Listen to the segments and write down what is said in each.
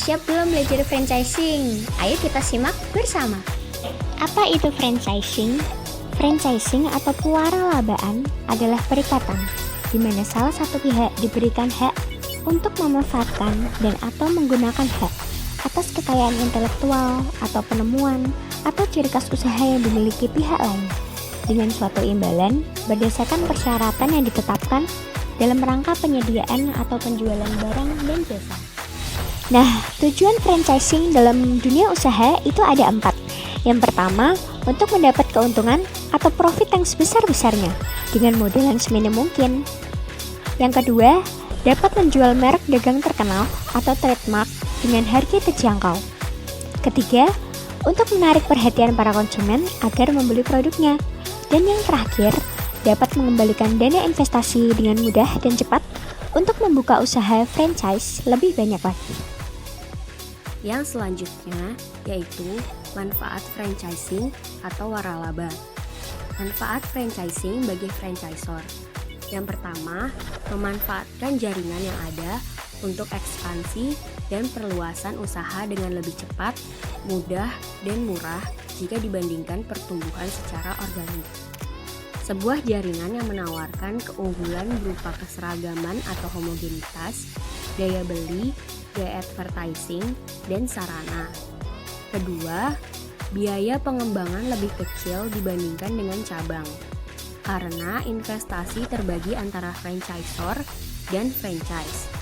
siap belum belajar franchising? Ayo kita simak bersama. Apa itu franchising? Franchising atau pewaralabaan adalah perikatan di mana salah satu pihak diberikan hak untuk memanfaatkan dan atau menggunakan hak atas kekayaan intelektual atau penemuan atau ciri khas usaha yang dimiliki pihak lain dengan suatu imbalan berdasarkan persyaratan yang ditetapkan dalam rangka penyediaan atau penjualan barang dan jasa. Nah, tujuan franchising dalam dunia usaha itu ada 4. Yang pertama, untuk mendapat keuntungan atau profit yang sebesar-besarnya dengan modal yang seminim mungkin. Yang kedua, dapat menjual merek dagang terkenal atau trademark dengan harga terjangkau. Ketiga, untuk menarik perhatian para konsumen agar membeli produknya. Dan yang terakhir, dapat mengembalikan dana investasi dengan mudah dan cepat untuk membuka usaha franchise lebih banyak lagi. Yang selanjutnya yaitu manfaat franchising atau waralaba. Manfaat franchising bagi franchisor. Yang pertama, memanfaatkan jaringan yang ada untuk ekspansi dan perluasan usaha dengan lebih cepat, mudah, dan murah jika dibandingkan pertumbuhan secara organik. Sebuah jaringan yang menawarkan keunggulan berupa keseragaman atau homogenitas, daya beli, gaya advertising, dan sarana. Kedua, biaya pengembangan lebih kecil dibandingkan dengan cabang, karena investasi terbagi antara franchisor dan franchise.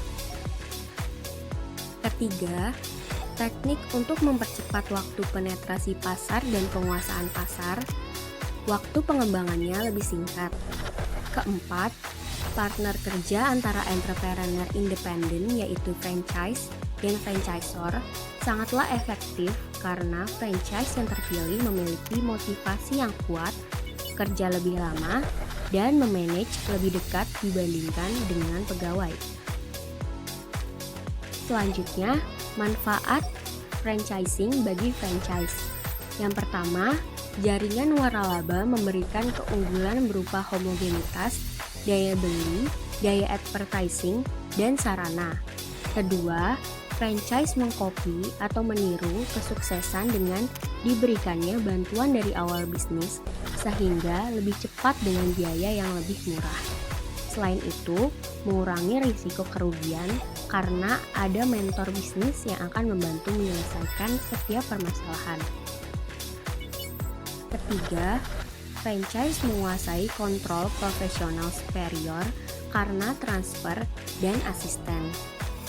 Ketiga, teknik untuk mempercepat waktu penetrasi pasar dan penguasaan pasar, waktu pengembangannya lebih singkat. Keempat, partner kerja antara entrepreneur independen yaitu franchise dan franchisor sangatlah efektif karena franchise yang terpilih memiliki motivasi yang kuat, kerja lebih lama, dan memanage lebih dekat dibandingkan dengan pegawai. Selanjutnya, manfaat franchising bagi franchise. Yang pertama, jaringan waralaba memberikan keunggulan berupa homogenitas, daya beli, daya advertising, dan sarana. Kedua, franchise mengkopi atau meniru kesuksesan dengan diberikannya bantuan dari awal bisnis sehingga lebih cepat dengan biaya yang lebih murah. Selain itu, mengurangi risiko kerugian karena ada mentor bisnis yang akan membantu menyelesaikan setiap permasalahan. Ketiga, franchise menguasai kontrol profesional superior karena transfer dan asisten.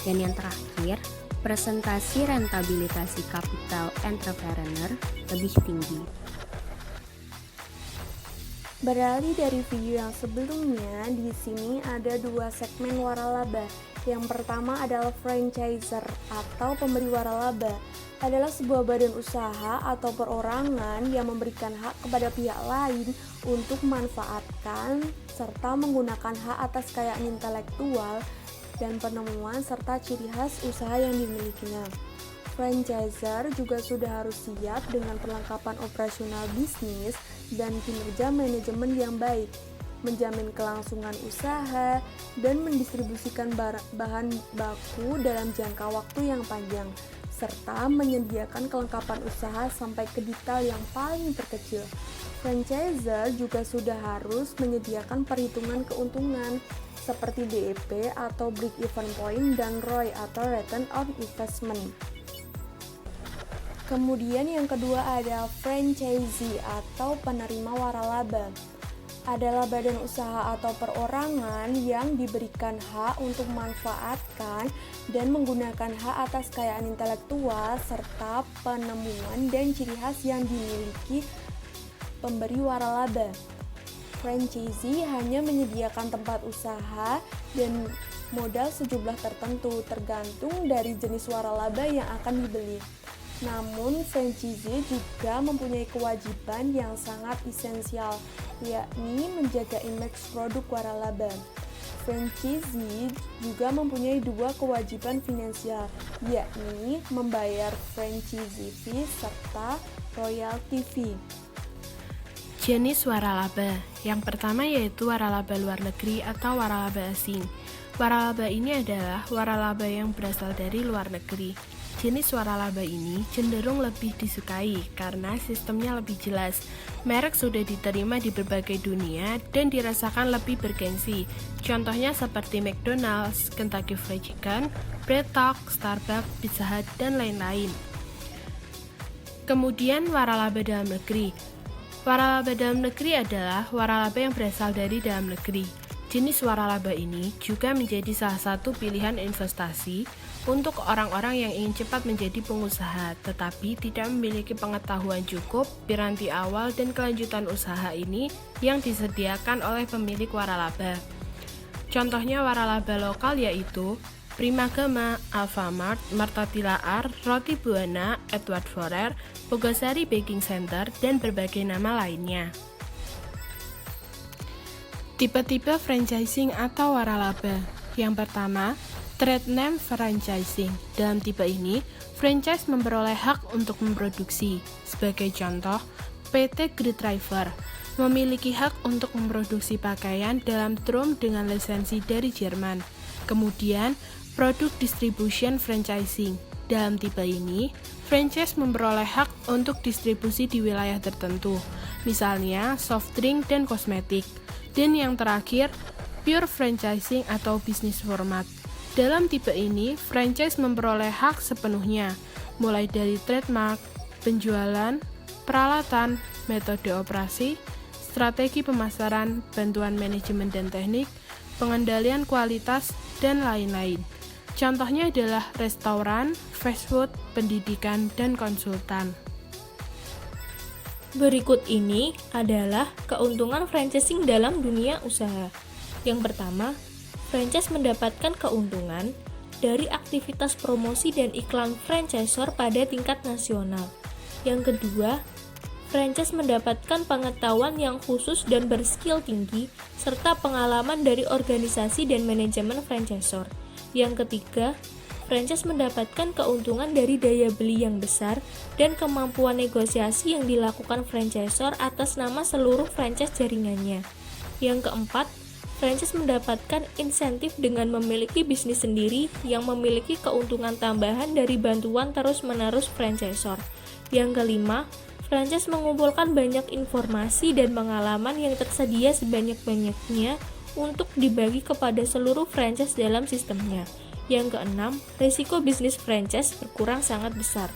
Dan yang terakhir, presentasi rentabilitas kapital entrepreneur lebih tinggi. Beralih dari video yang sebelumnya, di sini ada 2 segmen waralaba. Yang pertama adalah franchiser atau pemberi waralaba. Adalah sebuah badan usaha atau perorangan yang memberikan hak kepada pihak lain untuk memanfaatkan serta menggunakan hak atas kekayaan intelektual dan penemuan serta ciri khas usaha yang dimilikinya. Franchiser juga sudah harus siap dengan perlengkapan operasional bisnis dan kinerja manajemen yang baik, menjamin kelangsungan usaha, dan mendistribusikan bahan baku dalam jangka waktu yang panjang, serta menyediakan kelengkapan usaha sampai ke detail yang paling terkecil. Franchiser juga sudah harus menyediakan perhitungan keuntungan seperti BEP atau Break Even Point dan ROI atau Return on Investment. Kemudian yang kedua ada franchisee atau penerima waralaba. Adalah badan usaha atau perorangan yang diberikan hak untuk memanfaatkan dan menggunakan hak atas kekayaan intelektual serta penemuan dan ciri khas yang dimiliki pemberi waralaba. Franchisee hanya menyediakan tempat usaha dan modal sejumlah tertentu tergantung dari jenis waralaba yang akan dibeli. Namun, franchisee juga mempunyai kewajiban yang sangat esensial, yakni menjaga image produk waralaba. Franchisee juga mempunyai 2 kewajiban finansial, yakni membayar franchisee fee serta royalty fee. Jenis waralaba. Yang pertama yaitu waralaba luar negeri atau waralaba asing. Waralaba ini adalah waralaba yang berasal dari luar negeri. jenis waralaba ini cenderung lebih disukai karena sistemnya lebih jelas. Merek sudah diterima di berbagai dunia dan dirasakan lebih bergengsi. Contohnya seperti McDonald's, Kentucky Fried Chicken, Bread Talk, Starbucks, Pizza Hut, dan lain-lain. Kemudian waralaba dalam negeri. Waralaba dalam negeri adalah waralaba yang berasal dari dalam negeri. Jenis waralaba ini juga menjadi salah satu pilihan investasi untuk orang-orang yang ingin cepat menjadi pengusaha, tetapi tidak memiliki pengetahuan cukup, piranti awal, dan kelanjutan usaha ini yang disediakan oleh pemilik waralaba. Contohnya waralaba lokal yaitu Primagama, Alfamart, Martatilaar, Roti Buana, Edward Forer, Bogosari Baking Center, dan berbagai nama lainnya. Tipe-tipe franchising atau waralaba. Yang pertama, trade name franchising. Dalam tipe ini, franchise memperoleh hak untuk memproduksi. Sebagai contoh, PT Great River memiliki hak untuk memproduksi pakaian dalam drum dengan lisensi dari Jerman. Kemudian, produk distribution franchising. Dalam tipe ini, franchise memperoleh hak untuk distribusi di wilayah tertentu, misalnya soft drink dan kosmetik. Dan yang terakhir, pure franchising atau bisnis format. Dalam tipe ini, franchise memperoleh hak sepenuhnya, mulai dari trademark, penjualan, peralatan, metode operasi, strategi pemasaran, bantuan manajemen dan teknik, pengendalian kualitas, dan lain-lain. Contohnya adalah restoran, fast food, pendidikan, dan konsultan. Berikut ini adalah keuntungan franchising dalam dunia usaha. Yang pertama, franchise mendapatkan keuntungan dari aktivitas promosi dan iklan franchisor pada tingkat nasional. Yang kedua, franchise mendapatkan pengetahuan yang khusus dan berskill tinggi serta pengalaman dari organisasi dan manajemen franchisor. Yang ketiga, franchise mendapatkan keuntungan dari daya beli yang besar dan kemampuan negosiasi yang dilakukan franchisor atas nama seluruh franchise jaringannya. Yang keempat, franchise mendapatkan insentif dengan memiliki bisnis sendiri yang memiliki keuntungan tambahan dari bantuan terus-menerus franchisor. Yang kelima, franchise mengumpulkan banyak informasi dan pengalaman yang tersedia sebanyak-banyaknya untuk dibagi kepada seluruh franchise dalam sistemnya. Yang keenam, risiko bisnis franchise berkurang sangat besar.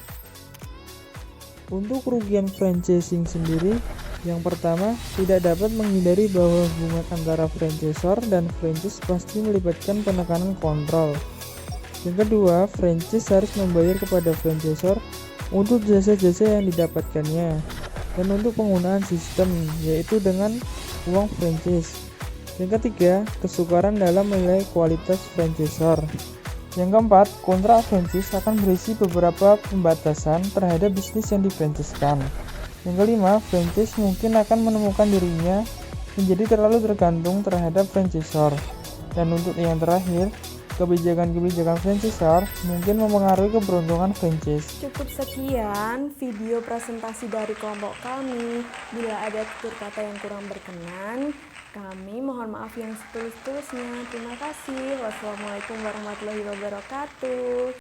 Untuk kerugian franchising sendiri, yang pertama, tidak dapat menghindari bahwa hubungan antara franchisor dan franchise pasti melibatkan penekanan kontrol. Yang kedua, franchise harus membayar kepada franchisor untuk jasa-jasa yang didapatkannya dan untuk penggunaan sistem, yaitu dengan uang franchise. Yang ketiga, kesukaran dalam menilai kualitas franchisor. Yang keempat, kontrak franchise akan berisi beberapa pembatasan terhadap bisnis yang difranchisekan. Yang kelima, franchise mungkin akan menemukan dirinya menjadi terlalu tergantung terhadap franchisor. Dan untuk yang terakhir, kebijakan-kebijakan franchisor mungkin mempengaruhi keberuntungan franchise. Cukup sekian video presentasi dari kelompok kami. Bila ada tutur kata yang kurang berkenan, kami mohon maaf yang setulus-tulusnya. Terima kasih. Wassalamualaikum warahmatullahi wabarakatuh.